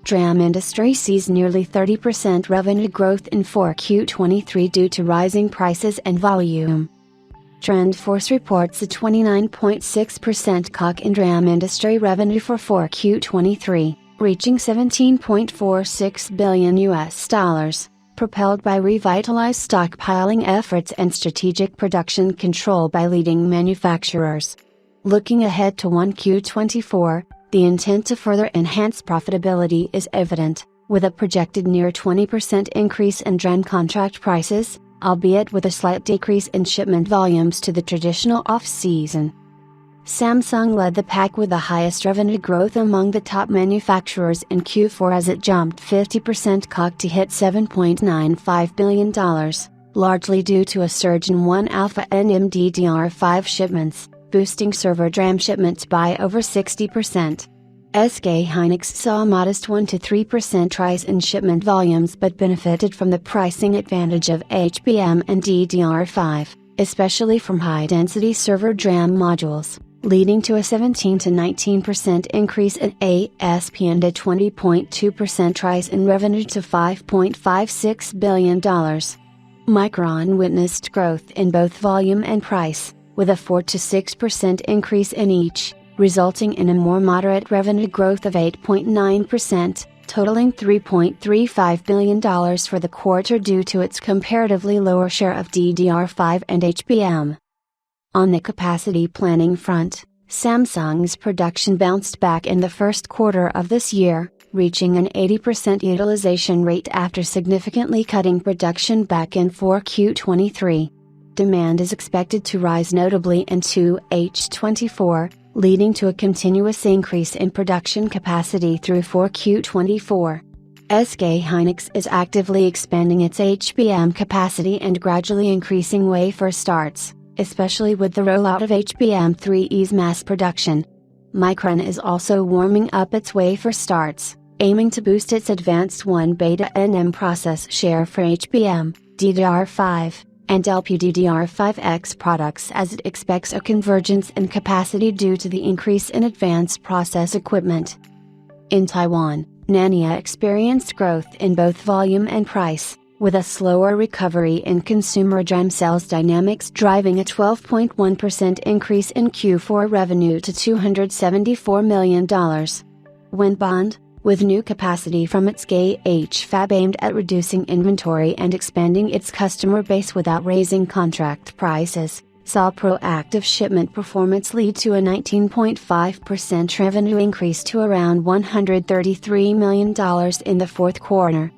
DRAM industry sees nearly 30% revenue growth in 4Q23 due to rising prices and volume. TrendForce reports a 29.6% CAGR in DRAM industry revenue for 4Q23, reaching $17.46 billion, propelled by revitalized stockpiling efforts and strategic production control by leading manufacturers. Looking ahead to 1Q24, the intent to further enhance profitability is evident, with a projected near 20% increase in DRAM contract prices, albeit with a slight decrease in shipment volumes to the traditional off-season. Samsung led the pack with the highest revenue growth among the top manufacturers in Q4 as it jumped 50% CAGR to hit $7.95 billion, largely due to a surge in 1α NMDDR5 shipments, boosting server DRAM shipments by over 60%. SK hynix saw a modest 1–3% rise in shipment volumes but benefited from the pricing advantage of HBM and DDR5, especially from high-density server DRAM modules, leading to a 17–19% increase in ASP and a 20.2% rise in revenue to $5.56 billion. Micron witnessed growth in both volume and price, with a 4–6% increase in each, resulting in a more moderate revenue growth of 8.9%, totaling $3.35 billion for the quarter due to its comparatively lower share of DDR5 and HBM. On the capacity planning front, Samsung's production bounced back in the first quarter of this year, reaching an 80% utilization rate after significantly cutting production back in 4Q23. Demand is expected to rise notably in 2H24, leading to a continuous increase in production capacity through 4Q24. SK hynix is actively expanding its HBM capacity and gradually increasing wafer starts, especially with the rollout of HBM3E's mass production. Micron is also warming up its wafer starts, aiming to boost its advanced 1β NM process share for HBM, DDR5, and LPDDR5X products as it expects a convergence in capacity due to the increase in advanced process equipment. In Taiwan, Nanya experienced growth in both volume and price, with a slower recovery in consumer DRAM sales dynamics driving a 12.1% increase in Q4 revenue to $274 million. Winbond, with new capacity from its GH fab aimed at reducing inventory and expanding its customer base without raising contract prices, saw proactive shipment performance lead to a 19.5% revenue increase to around $133 million in the fourth quarter.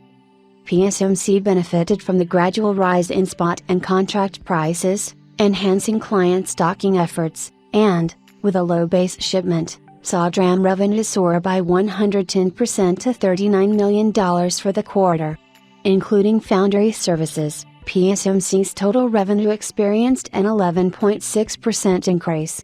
PSMC benefited from the gradual rise in spot and contract prices, enhancing client stocking efforts, and, with a low base shipment, saw DRAM revenue soar by 110% to $39 million for the quarter. Including foundry services, PSMC's total revenue experienced an 11.6% increase.